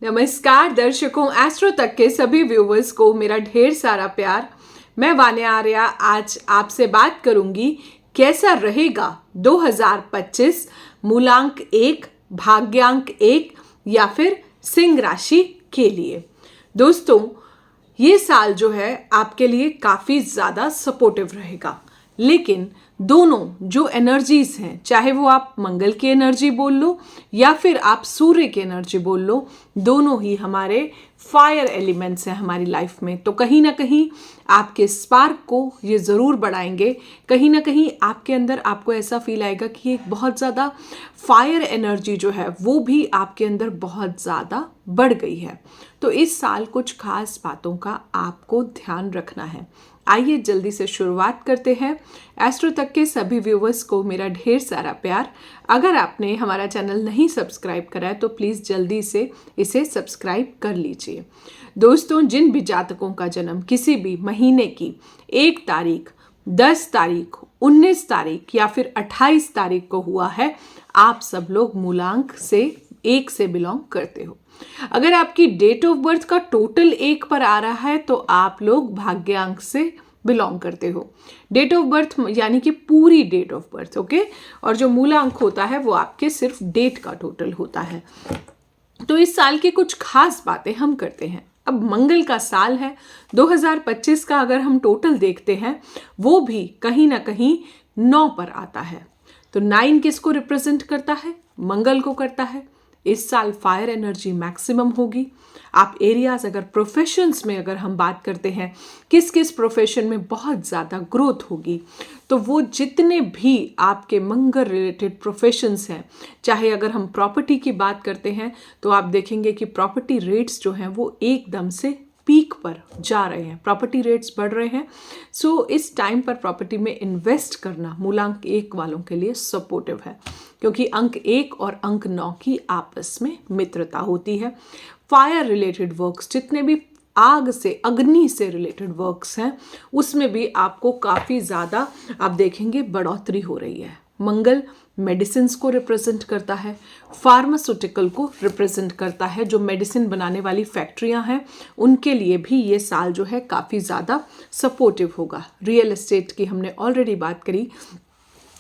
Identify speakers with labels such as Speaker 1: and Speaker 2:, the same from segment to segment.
Speaker 1: नमस्कार दर्शकों, एस्ट्रो तक के सभी व्यूवर्स को मेरा ढेर सारा प्यार। मैं वान्या आर्या आज आपसे बात करूंगी कैसा रहेगा 2025 मूलांक 1, भाग्यांक 1 या फिर सिंह राशि के लिए। दोस्तों, ये साल जो है आपके लिए काफ़ी ज़्यादा सपोर्टिव रहेगा, लेकिन दोनों जो एनर्जीज हैं, चाहे वो आप मंगल की एनर्जी बोल लो या फिर आप सूर्य की एनर्जी बोल लो, दोनों ही हमारे फायर एलिमेंट्स हैं हमारी लाइफ में। तो कहीं ना कहीं आपके स्पार्क को ये ज़रूर बढ़ाएंगे। कहीं ना कहीं आपके अंदर आपको ऐसा फील आएगा कि एक बहुत ज़्यादा फायर एनर्जी जो है वो भी आपके अंदर बहुत ज़्यादा बढ़ गई है। तो इस साल कुछ खास बातों का आपको ध्यान रखना है। आइए जल्दी से शुरुआत करते हैं। एस्ट्रो तक के सभी व्यूवर्स को मेरा ढेर सारा प्यार। अगर आपने हमारा चैनल नहीं सब्सक्राइब करा है तो प्लीज़ जल्दी से इसे सब्सक्राइब कर लीजिए। दोस्तों, जिन भी जातकों का जन्म किसी भी महीने की 1 तारीख, 10 तारीख, 19 तारीख या फिर 28 तारीख को हुआ है, आप सब लोग मूलांक से 1 से बिलोंग करते हो। अगर आपकी डेट ऑफ बर्थ का टोटल 1 पर आ रहा है तो आप लोग भाग्यांक से बिलोंग करते हो। डेट ऑफ बर्थ यानी कि पूरी डेट ऑफ बर्थ, ओके। और जो मूलांक होता है वो आपके सिर्फ डेट का टोटल होता है। तो इस साल की कुछ खास बातें हम करते हैं। अब मंगल का साल है 2025 का, अगर हम टोटल देखते हैं वो भी कहीं ना कहीं 9 पर आता है। तो 9 किसको रिप्रेजेंट करता है? मंगल को करता है। इस साल फायर एनर्जी मैक्सिमम होगी। आप एरियाज, अगर प्रोफेशंस में अगर हम बात करते हैं किस किस प्रोफेशन में बहुत ज़्यादा ग्रोथ होगी, तो वो जितने भी आपके मंगल रिलेटेड प्रोफेशंस हैं, चाहे अगर हम प्रॉपर्टी की बात करते हैं तो आप देखेंगे कि प्रॉपर्टी रेट्स जो हैं वो एकदम से पीक पर जा रहे हैं, प्रॉपर्टी रेट्स बढ़ रहे हैं। सो इस टाइम पर प्रॉपर्टी में इन्वेस्ट करना मूलांक 1 वालों के लिए सपोर्टिव है, क्योंकि अंक 1 और अंक 9 की आपस में मित्रता होती है। फायर रिलेटेड वर्क्स, जितने भी आग से, अग्नि से रिलेटेड वर्क्स हैं, उसमें भी आपको काफ़ी ज़्यादा आप देखेंगे बढ़ोतरी हो रही है। मंगल मेडिसिन्स को रिप्रेजेंट करता है, फार्मास्यूटिकल को रिप्रेजेंट करता है। जो मेडिसिन बनाने वाली फैक्ट्रियां हैं उनके लिए भी ये साल जो है काफ़ी ज़्यादा सपोर्टिव होगा। रियल एस्टेट की हमने ऑलरेडी बात करी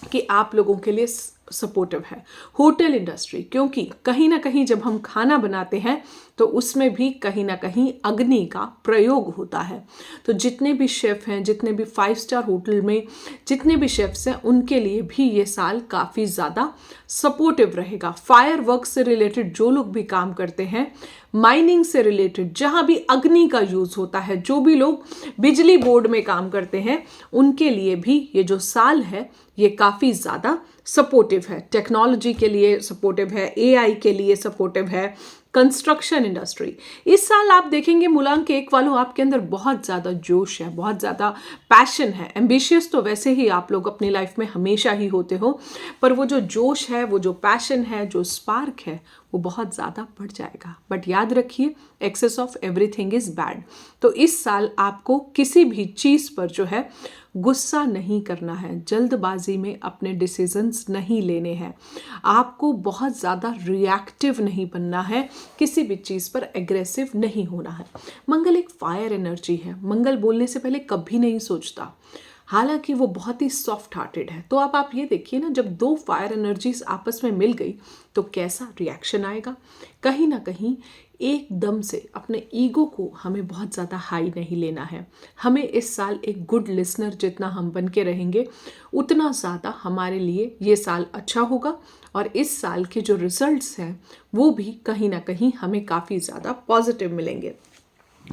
Speaker 1: कि आप लोगों के लिए सपोर्टिव है। होटल इंडस्ट्री, क्योंकि कहीं ना कहीं जब हम खाना बनाते हैं तो उसमें भी कहीं ना कहीं अग्नि का प्रयोग होता है। तो जितने भी शेफ़ हैं, जितने भी 5 स्टार होटल में जितने भी शेफ्स हैं, उनके लिए भी ये साल काफ़ी ज़्यादा सपोर्टिव रहेगा। फायर वर्क से रिलेटेड जो लोग भी काम करते हैं, माइनिंग से रिलेटेड जहाँ भी अग्नि का यूज़ होता है, जो भी लोग बिजली बोर्ड में काम करते हैं, उनके लिए भी ये जो साल है ये काफ़ी ज़्यादा सपोर्टिव है। टेक्नोलॉजी के लिए सपोर्टिव है, एआई के लिए सपोर्टिव है, कंस्ट्रक्शन इंडस्ट्री। इस साल आप देखेंगे मूलांक 1 वालों, आपके अंदर बहुत ज़्यादा जोश है, बहुत ज़्यादा पैशन है। एम्बिशियस तो वैसे ही आप लोग अपनी लाइफ में हमेशा ही होते हो, पर वो जो जोश है, वो जो पैशन है, जो स्पार्क है, वो बहुत ज़्यादा बढ़ जाएगा। बट याद रखिए, excess of everything is bad. तो इस साल आपको किसी भी चीज़ पर जो है गुस्सा नहीं करना है, जल्दबाजी में अपने डिसीजंस नहीं लेने हैं, आपको बहुत ज़्यादा रिएक्टिव नहीं बनना है, किसी भी चीज़ पर एग्रेसिव नहीं होना है। मंगल एक फायर एनर्जी है। मंगल बोलने से पहले कभी नहीं सोचता, हालांकि वो बहुत ही सॉफ्ट हार्टेड है। तो अब आप ये देखिए ना, जब 2 फायर एनर्जीज आपस में मिल गई तो कैसा रिएक्शन आएगा। कहीं ना कहीं एकदम से अपने ईगो को हमें बहुत ज़्यादा हाई नहीं लेना है। हमें इस साल एक गुड लिसनर जितना हम बन के रहेंगे, उतना ज़्यादा हमारे लिए ये साल अच्छा होगा। और इस साल के जो रिजल्ट्स हैं वो भी कहीं ना कहीं हमें काफ़ी ज़्यादा पॉजिटिव मिलेंगे।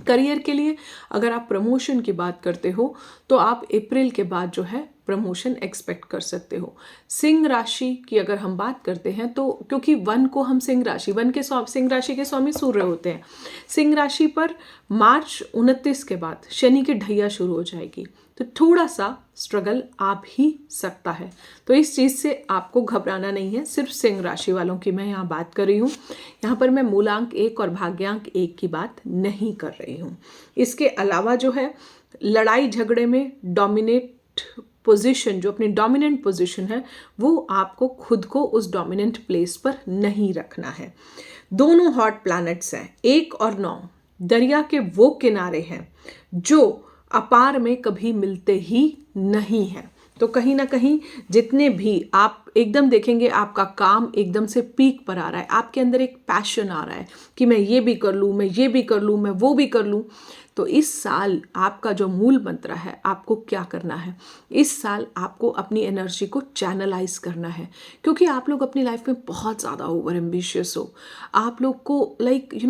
Speaker 1: करियर के लिए अगर आप प्रमोशन की बात करते हो तो आप अप्रैल के बाद जो है प्रमोशन एक्सपेक्ट कर सकते हो। सिंह राशि की अगर हम बात करते हैं तो क्योंकि वन को हम सिंह राशि के स्वामी सूर्य होते हैं, सिंह राशि पर मार्च 29 के बाद शनि की ढैया शुरू हो जाएगी, तो थोड़ा सा स्ट्रगल आ भी सकता है। तो इस चीज़ से आपको घबराना नहीं है। सिर्फ सिंह राशि वालों की मैं यहाँ बात कर रही हूँ, यहाँ पर मैं मूलांक 1 और भाग्यांक 1 की बात नहीं कर रही हूँ। इसके अलावा जो है लड़ाई झगड़े में डोमिनेट पोजीशन, जो अपनी डोमिनेंट पोजीशन है, वो आपको खुद को उस डोमिनेंट प्लेस पर नहीं रखना है। दोनों हॉट प्लैनेट्स हैं, 1 और 9 दरिया के वो किनारे हैं जो अपार में कभी मिलते ही नहीं हैं। तो कहीं ना कहीं जितने भी आप एकदम देखेंगे आपका काम एकदम से पीक पर आ रहा है, आपके अंदर एक पैशन आ रहा है कि मैं ये भी कर लूँ, मैं ये भी कर लूँ, मैं वो भी कर लूँ। तो इस साल आपका जो मूल मंत्र है, आपको क्या करना है, इस साल आपको अपनी एनर्जी को चैनलाइज करना है। क्योंकि आप लोग अपनी लाइफ में बहुत ज़्यादा ओवर एम्बिशियस हो, आप लोग को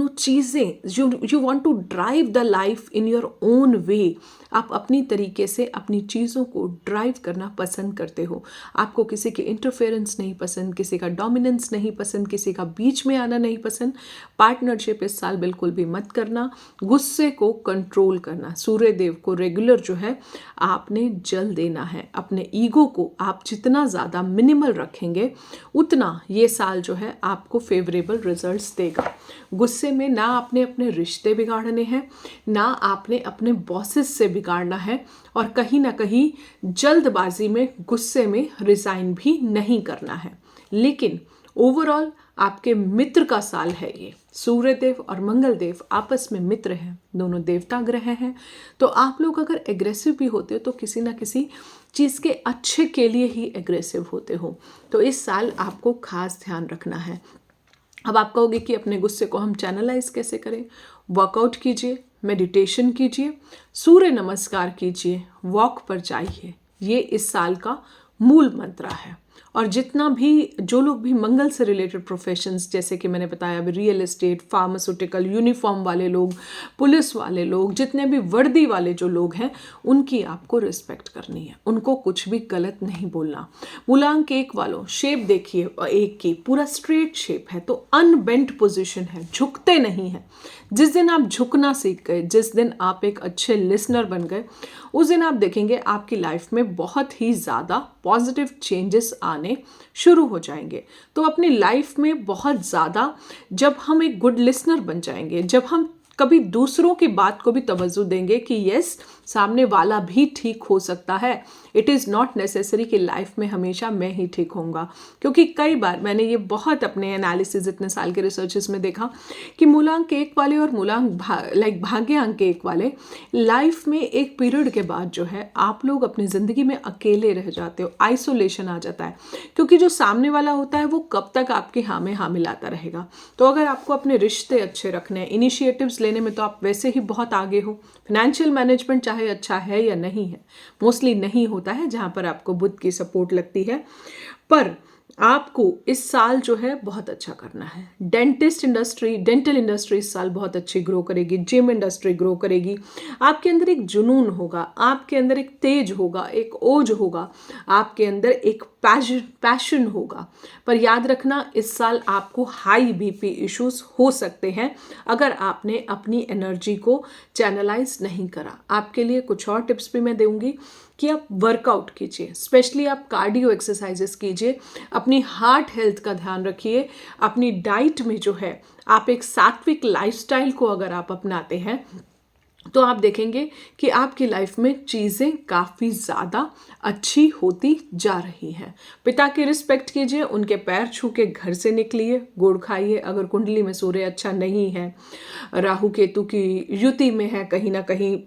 Speaker 1: चीज़ें you want to drive the life in your own way. आप अपनी तरीके से अपनी चीज़ों को ड्राइव करना पसंद करते हो। आपको किसी की इंटरफेरेंस नहीं पसंद, किसी का डोमिनेंस नहीं पसंद, किसी का बीच में आना नहीं पसंद। पार्टनरशिप इस साल बिल्कुल भी मत करना। गुस्से को कंट्रोल करना, सूर्य देव को रेगुलर जो है आपने जल देना है। अपने ईगो को आप जितना ज़्यादा मिनिमल रखेंगे उतना ये साल जो है आपको फेवरेबल रिजल्ट्स देगा। गुस्से में ना आपने अपने रिश्ते बिगाड़ने हैं, ना आपने अपने बॉसेस से बिगाड़ना है, और कहीं ना कहीं जल्दबाजी में गुस्से में रिजाइन भी नहीं करना है। लेकिन ओवरऑल आपके मित्र का साल है ये। सूर्य देव और मंगल देव आपस में मित्र हैं, दोनों देवता ग्रह हैं। तो आप लोग अगर एग्रेसिव भी होते हो तो किसी ना किसी चीज़ के अच्छे के लिए ही एग्रेसिव होते हो। तो इस साल आपको खास ध्यान रखना है। अब आप कहोगे कि अपने गुस्से को हम चैनलाइज कैसे करें? वर्कआउट कीजिए, मेडिटेशन कीजिए, सूर्य नमस्कार कीजिए, वॉक पर जाइए। ये इस साल का मूल मंत्र है। और जितना भी जो लोग भी मंगल से रिलेटेड प्रोफेशंस, जैसे कि मैंने बताया अभी रियल एस्टेट, फार्मास्यूटिकल, यूनिफॉर्म वाले लोग, पुलिस वाले लोग, जितने भी वर्दी वाले जो लोग हैं, उनकी आपको रिस्पेक्ट करनी है, उनको कुछ भी गलत नहीं बोलना। मूलांक 1 वालों, शेप देखिए 1 की, पूरा स्ट्रेट शेप है, तो अनबेंट पोजिशन है, झुकते नहीं है। जिस दिन आप झुकना सीख गए, जिस दिन आप एक अच्छे लिसनर बन गए, उस दिन आप देखेंगे आपकी लाइफ में बहुत ही ज़्यादा पॉजिटिव चेंजेस आने शुरू हो जाएंगे। तो अपनी लाइफ में बहुत ज़्यादा जब हम एक गुड लिसनर बन जाएंगे, जब हम कभी दूसरों की बात को भी तवज्जो देंगे कि यस, सामने वाला भी ठीक हो सकता है, इट इज़ नॉट नेसेसरी कि लाइफ में हमेशा मैं ही ठीक होऊंगा। क्योंकि कई बार मैंने ये बहुत अपने एनालिसिस इतने साल के रिसर्चेस में देखा कि मूलांक 1 वाले और मूलांक भाग्यांक 1 वाले लाइफ में एक पीरियड के बाद जो है आप लोग अपनी ज़िंदगी में अकेले रह जाते हो, आइसोलेशन आ जाता है। क्योंकि जो सामने वाला होता है वो कब तक आपके हाँ में हाँ मिलाता रहेगा। तो अगर आपको अपने रिश्ते अच्छे रखने हैं, इनिशिएटिव्स लेने में तो आप वैसे ही बहुत आगे हो। फाइनेंशियल मैनेजमेंट चाहे अच्छा है या नहीं है, मोस्टली नहीं होता है जहाँ पर आपको बुध की सपोर्ट लगती है, पर आपको इस साल जो है बहुत अच्छा करना है। डेंटल इंडस्ट्री इस साल बहुत अच्छी ग्रो करेगी, जिम इंडस्ट्री ग्रो करेगी। आपके अंदर एक जुनून होगा, आपके अंदर एक तेज होगा, एक ओज होगा, आपके अंदर एक पैशन होगा। पर याद रखना, इस साल आपको हाई बीपी इश्यूज हो सकते हैं अगर आपने अपनी एनर्जी को चैनलाइज नहीं करा। आपके लिए कुछ और टिप्स भी मैं दूंगी कि आप वर्कआउट कीजिए, स्पेशली आप कार्डियो एक्सरसाइजेस कीजिए, अपनी हार्ट हेल्थ का ध्यान रखिए। अपनी डाइट में जो है आप एक सात्विक लाइफस्टाइल को अगर आप अपनाते हैं तो आप देखेंगे कि आपकी लाइफ में चीज़ें काफ़ी ज़्यादा अच्छी होती जा रही हैं। पिता की रिस्पेक्ट कीजिए, उनके पैर छू के घर से निकलिए, गुड़ खाइए। अगर कुंडली में सूर्य अच्छा नहीं है, राहु केतु की युति में है कहीं ना कहीं,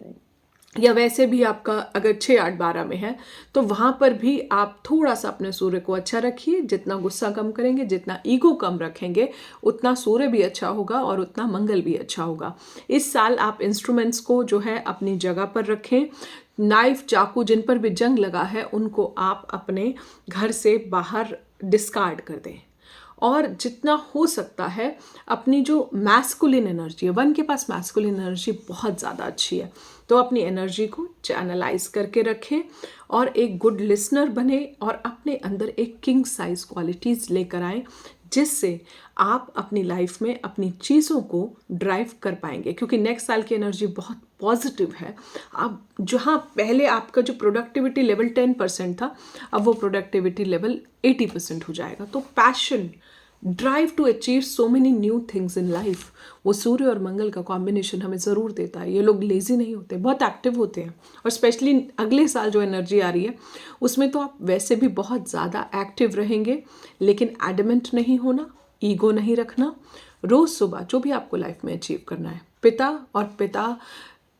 Speaker 1: या वैसे भी आपका अगर 6, 8, 12 में है, तो वहाँ पर भी आप थोड़ा सा अपने सूर्य को अच्छा रखिए। जितना गुस्सा कम करेंगे, जितना ईगो कम रखेंगे, उतना सूर्य भी अच्छा होगा और उतना मंगल भी अच्छा होगा। इस साल आप इंस्ट्रूमेंट्स को जो है अपनी जगह पर रखें। नाइफ, चाकू जिन पर भी जंग लगा है उनको आप अपने घर से बाहर डिस्कार्ड कर दें। और जितना हो सकता है अपनी जो मैस्कुलिन एनर्जी है, 1 के पास मैस्कुलिन एनर्जी बहुत ज़्यादा अच्छी है, तो अपनी एनर्जी को चैनलाइज करके रखें और एक गुड लिसनर बने और अपने अंदर एक किंग साइज क्वालिटीज़ लेकर आएँ, जिससे आप अपनी लाइफ में अपनी चीज़ों को ड्राइव कर पाएंगे। क्योंकि नेक्स्ट साल की एनर्जी बहुत पॉजिटिव है। अब जहाँ पहले आपका जो प्रोडक्टिविटी लेवल 10% था, अब वो प्रोडक्टिविटी लेवल 80% हो जाएगा। तो passion, drive to achieve so many new things in life, वो सूर्य और मंगल का कॉम्बिनेशन हमें ज़रूर देता है। ये लोग लेजी नहीं होते, बहुत एक्टिव होते हैं। और स्पेशली अगले साल जो एनर्जी आ रही है उसमें तो आप वैसे भी बहुत ज़्यादा एक्टिव रहेंगे, लेकिन एडमेंट नहीं होना, ईगो नहीं रखना, रोज़ सुबह जो भी आपको लाइफ में अचीव करना है, पिता और पिता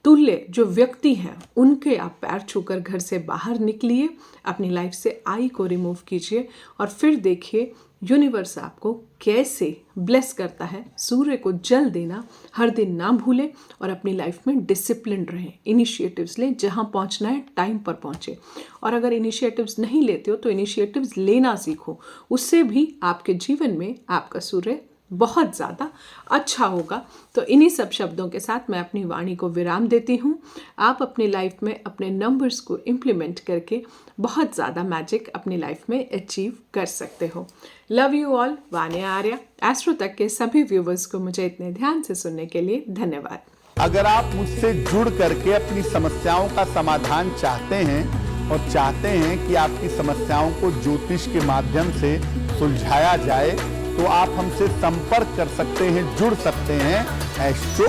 Speaker 1: तुल्य जो व्यक्ति हैं उनके आप पैर छूकर घर से बाहर निकलिए, अपनी लाइफ से आई को रिमूव कीजिए और फिर देखिए यूनिवर्स आपको कैसे ब्लेस करता है। सूर्य को जल देना हर दिन ना भूलें और अपनी लाइफ में डिसिप्लिन रहें, इनिशिएटिव्स लें, जहाँ पहुँचना है टाइम पर पहुँचे। और अगर इनिशिएटिव्स नहीं लेते हो तो इनिशिएटिव्स लेना सीखो, उससे भी आपके जीवन में आपका सूर्य बहुत ज़्यादा अच्छा होगा। तो इन्हीं सब शब्दों के साथ मैं अपनी वाणी को विराम देती हूँ। आप अपनी लाइफ में अपने नंबर्स को इम्प्लीमेंट करके बहुत ज़्यादा मैजिक अपनी लाइफ में अचीव कर सकते हो। Love you all. Vanya Arya. Astro तक के सभी व्यूवर्स को मुझे इतने ध्यान से सुनने के लिए धन्यवाद।
Speaker 2: अगर आप मुझसे जुड़ करके अपनी समस्याओं का समाधान चाहते हैं और चाहते हैं कि आपकी समस्याओं को ज्योतिष के माध्यम से सुलझाया जाए, तो आप हमसे संपर्क कर सकते हैं, जुड़ सकते हैं एस्ट्रो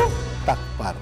Speaker 2: तक पर।